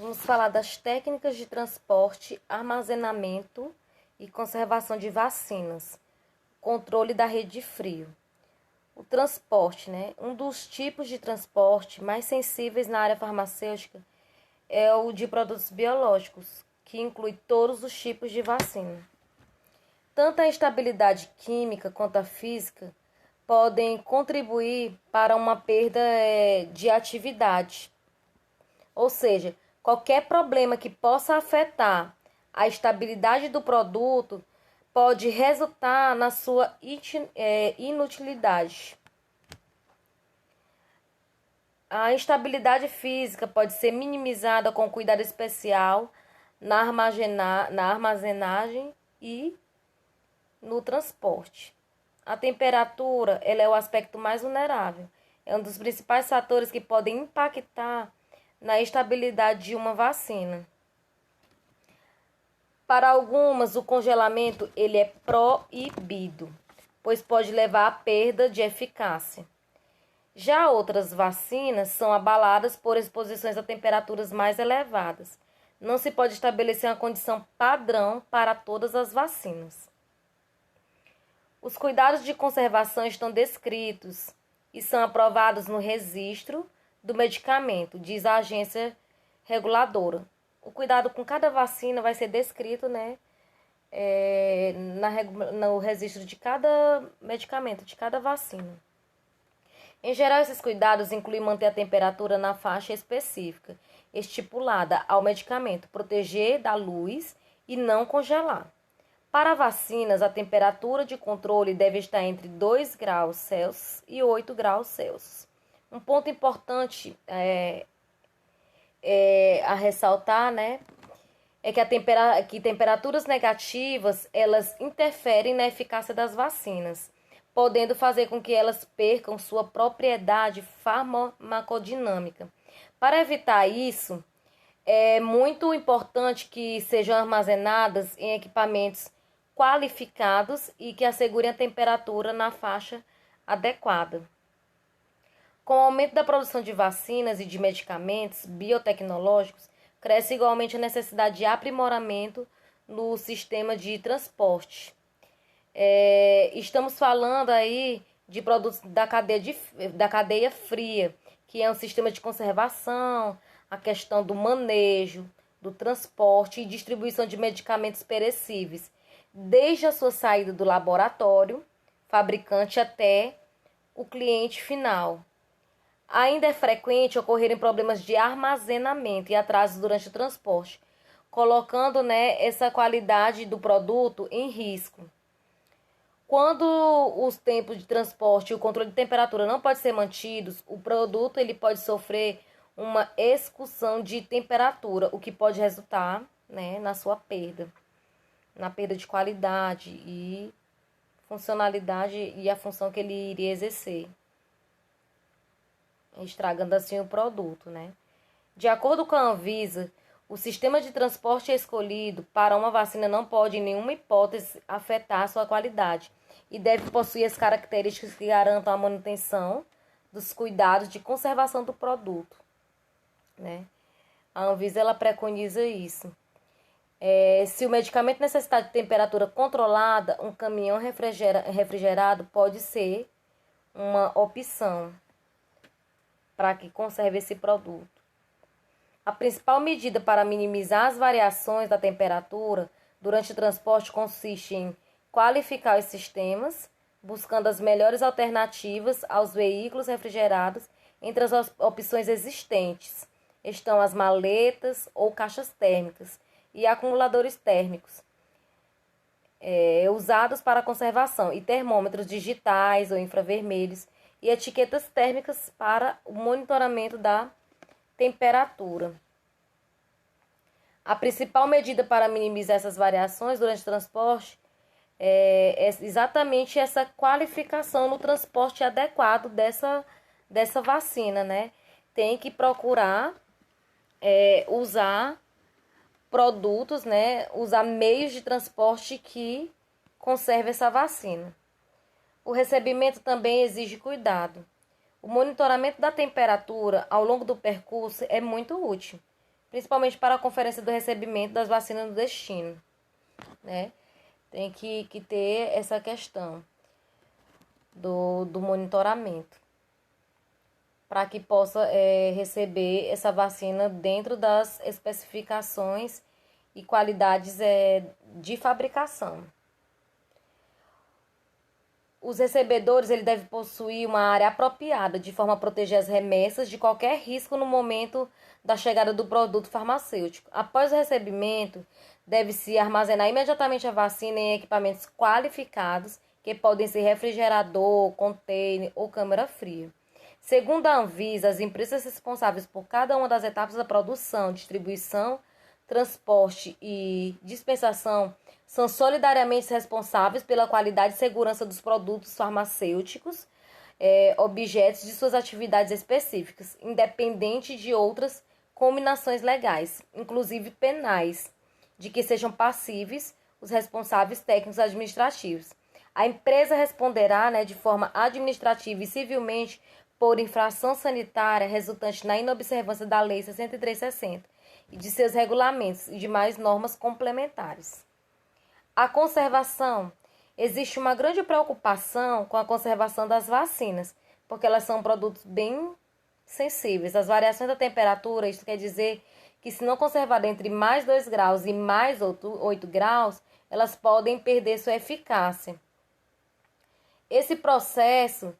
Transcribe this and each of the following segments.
Vamos falar das técnicas de transporte, armazenamento e conservação de vacinas. Controle da rede de frio. O transporte, né? Um dos tipos de transporte mais sensíveis na área farmacêutica é o de produtos biológicos, que inclui todos os tipos de vacina. Tanto a estabilidade química quanto a física podem contribuir para uma perda de atividade. Ou seja, qualquer problema que possa afetar a estabilidade do produto pode resultar na sua inutilidade. A instabilidade física pode ser minimizada com cuidado especial na armazenagem e no transporte. A temperatura ela é o aspecto mais vulnerável. É um dos principais fatores que podem impactar na estabilidade de uma vacina. Para algumas, o congelamento ele é proibido, pois pode levar à perda de eficácia. Já outras vacinas são abaladas por exposições a temperaturas mais elevadas. Não se pode estabelecer uma condição padrão para todas as vacinas. Os cuidados de conservação estão descritos e são aprovados no registro do medicamento, diz a agência reguladora. O cuidado com cada vacina vai ser descrito, né, no registro de cada medicamento, de cada vacina. Em geral, esses cuidados incluem manter a temperatura na faixa específica, estipulada ao medicamento, proteger da luz e não congelar. Para vacinas, a temperatura de controle deve estar entre 2 graus Celsius e 8 graus Celsius. Um ponto importante a ressaltar, né, é que temperaturas negativas elas interferem na eficácia das vacinas, podendo fazer com que elas percam sua propriedade farmacodinâmica. Para evitar isso, é muito importante que sejam armazenadas em equipamentos qualificados e que assegurem a temperatura na faixa adequada. Com o aumento da produção de vacinas e de medicamentos biotecnológicos, cresce igualmente a necessidade de aprimoramento no sistema de transporte. Estamos falando aí de produtos da cadeia fria, que é um sistema de conservação, a questão do manejo, do transporte e distribuição de medicamentos perecíveis, desde a sua saída do laboratório, fabricante, até o cliente final. Ainda é frequente ocorrerem problemas de armazenamento e atrasos durante o transporte, colocando, né, essa qualidade do produto em risco. Quando os tempos de transporte e o controle de temperatura não podem ser mantidos, o produto ele pode sofrer uma excursão de temperatura, o que pode resultar, né, na sua perda, na perda de qualidade e funcionalidade e a função que ele iria exercer, estragando assim o produto, né? De acordo com a Anvisa, o sistema de transporte escolhido para uma vacina não pode, em nenhuma hipótese, afetar sua qualidade e deve possuir as características que garantam a manutenção dos cuidados de conservação do produto, né? A Anvisa ela preconiza isso. Se o medicamento necessitar de temperatura controlada, um caminhão refrigerado pode ser uma opção para que conserve esse produto. A principal medida para minimizar as variações da temperatura durante o transporte consiste em qualificar os sistemas, buscando as melhores alternativas aos veículos refrigerados. Entre as opções existentes estão as maletas ou caixas térmicas e acumuladores térmicos usados para conservação, e termômetros digitais ou infravermelhos, e etiquetas térmicas para o monitoramento da temperatura. A principal medida para minimizar essas variações durante o transporte é exatamente essa qualificação no transporte adequado dessa vacina, né? Tem que procurar usar produtos, né? Usar meios de transporte que conserve essa vacina. O recebimento também exige cuidado. O monitoramento da temperatura ao longo do percurso é muito útil, principalmente para a conferência do recebimento das vacinas no destino, né? Tem que ter essa questão do monitoramento, para que possa receber essa vacina dentro das especificações e qualidades de fabricação. Os recebedores ele deve possuir uma área apropriada, de forma a proteger as remessas de qualquer risco no momento da chegada do produto farmacêutico. Após o recebimento, deve-se armazenar imediatamente a vacina em equipamentos qualificados, que podem ser refrigerador, container ou câmara fria. Segundo a Anvisa, as empresas responsáveis por cada uma das etapas da produção, distribuição, transporte e dispensação são solidariamente responsáveis pela qualidade e segurança dos produtos farmacêuticos, objetos de suas atividades específicas, independente de outras combinações legais, inclusive penais, de que sejam passíveis os responsáveis técnicos administrativos. A empresa responderá, de forma administrativa e civilmente por infração sanitária resultante na inobservância da Lei 6360 e de seus regulamentos e demais normas complementares. A conservação. Existe uma grande preocupação com a conservação das vacinas, porque elas são produtos bem sensíveis. As variações da temperatura, isso quer dizer que se não conservada entre mais 2 graus e mais 8 graus, elas podem perder sua eficácia. Esse processo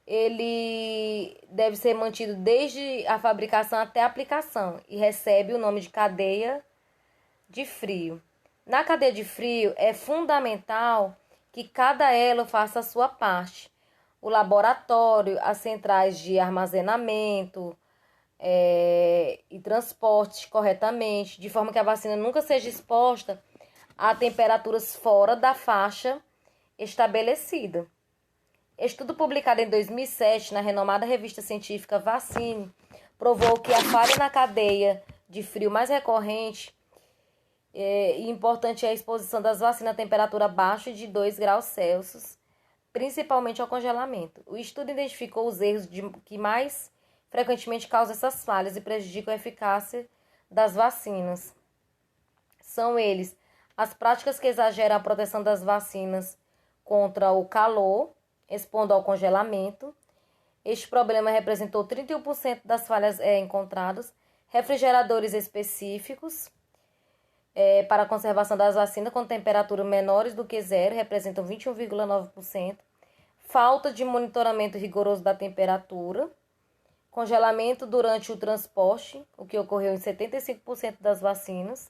ele deve ser mantido desde a fabricação até a aplicação e recebe o nome de cadeia de frio. Na cadeia de frio é fundamental que cada elo faça a sua parte. O laboratório, as centrais de armazenamento e transporte corretamente, de forma que a vacina nunca seja exposta a temperaturas fora da faixa estabelecida. Estudo publicado em 2007 na renomada revista científica Vaccine provou que a falha na cadeia de frio mais recorrente e importante é a exposição das vacinas a temperatura abaixo de 2 graus Celsius, principalmente ao congelamento. O estudo identificou os erros que mais frequentemente causam essas falhas e prejudicam a eficácia das vacinas. São eles as práticas que exageram a proteção das vacinas contra o calor, expondo ao congelamento. Este problema representou 31% das falhas encontradas. Refrigeradores específicos para a conservação das vacinas com temperatura menores do que zero, representam 21,9%. Falta de monitoramento rigoroso da temperatura. Congelamento durante o transporte, o que ocorreu em 75% das vacinas.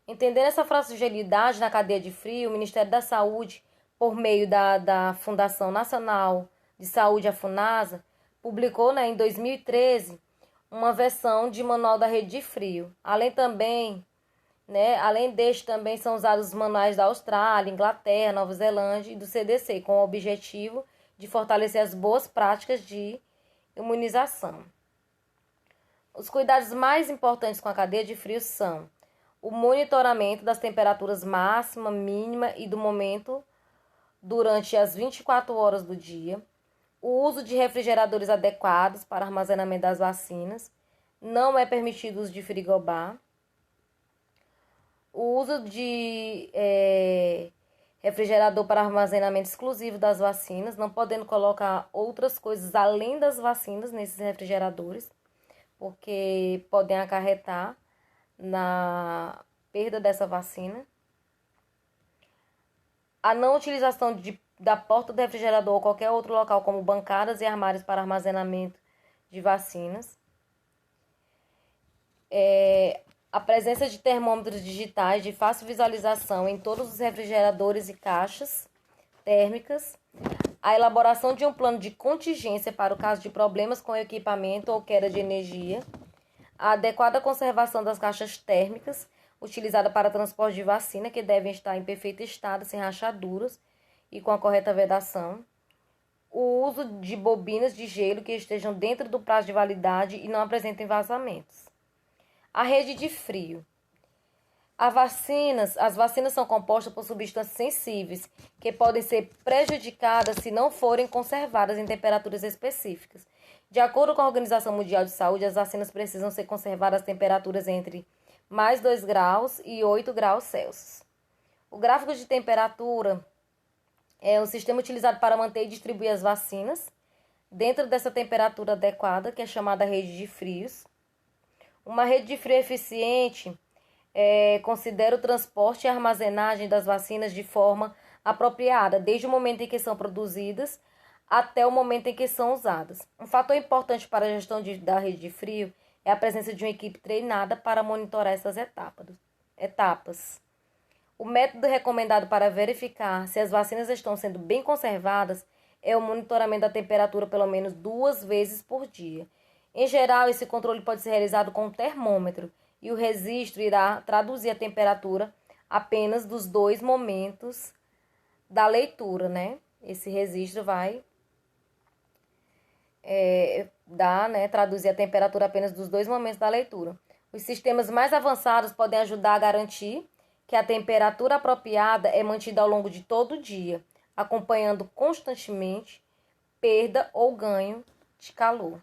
Entendendo essa fragilidade na cadeia de frio, o Ministério da Saúde, por meio da Fundação Nacional de Saúde, a FUNASA, publicou em 2013 uma versão de manual da rede de frio. Além deste, também são usados os manuais da Austrália, Inglaterra, Nova Zelândia e do CDC, com o objetivo de fortalecer as boas práticas de imunização. Os cuidados mais importantes com a cadeia de frio são o monitoramento das temperaturas máxima, mínima e do momento durante as 24 horas do dia, o uso de refrigeradores adequados para armazenamento das vacinas, não é permitido o uso de frigobar, o uso de refrigerador para armazenamento exclusivo das vacinas, não podendo colocar outras coisas além das vacinas nesses refrigeradores, porque podem acarretar na perda dessa vacina. A não utilização da porta do refrigerador ou qualquer outro local, como bancadas e armários para armazenamento de vacinas. A presença de termômetros digitais de fácil visualização em todos os refrigeradores e caixas térmicas. A elaboração de um plano de contingência para o caso de problemas com o equipamento ou queda de energia. A adequada conservação das caixas térmicas utilizada para transporte de vacina, que devem estar em perfeito estado, sem rachaduras e com a correta vedação. O uso de bobinas de gelo que estejam dentro do prazo de validade e não apresentem vazamentos. A rede de frio. As vacinas são compostas por substâncias sensíveis, que podem ser prejudicadas se não forem conservadas em temperaturas específicas. De acordo com a Organização Mundial de Saúde, as vacinas precisam ser conservadas a temperaturas entre mais 2 graus e 8 graus Celsius. O gráfico de temperatura é um sistema utilizado para manter e distribuir as vacinas dentro dessa temperatura adequada, que é chamada rede de frios. Uma rede de frio eficiente considera o transporte e a armazenagem das vacinas de forma apropriada, desde o momento em que são produzidas até o momento em que são usadas. Um fator importante para a gestão da rede de frio é a presença de uma equipe treinada para monitorar essas etapas. O método recomendado para verificar se as vacinas estão sendo bem conservadas é o monitoramento da temperatura pelo menos 2 vezes por dia. Em geral, esse controle pode ser realizado com um termômetro e o registro irá traduzir a temperatura apenas dos 2 momentos da leitura, né? Esse registro vai traduzir a temperatura apenas dos 2 momentos da leitura. Os sistemas mais avançados podem ajudar a garantir que a temperatura apropriada é mantida ao longo de todo o dia, acompanhando constantemente perda ou ganho de calor.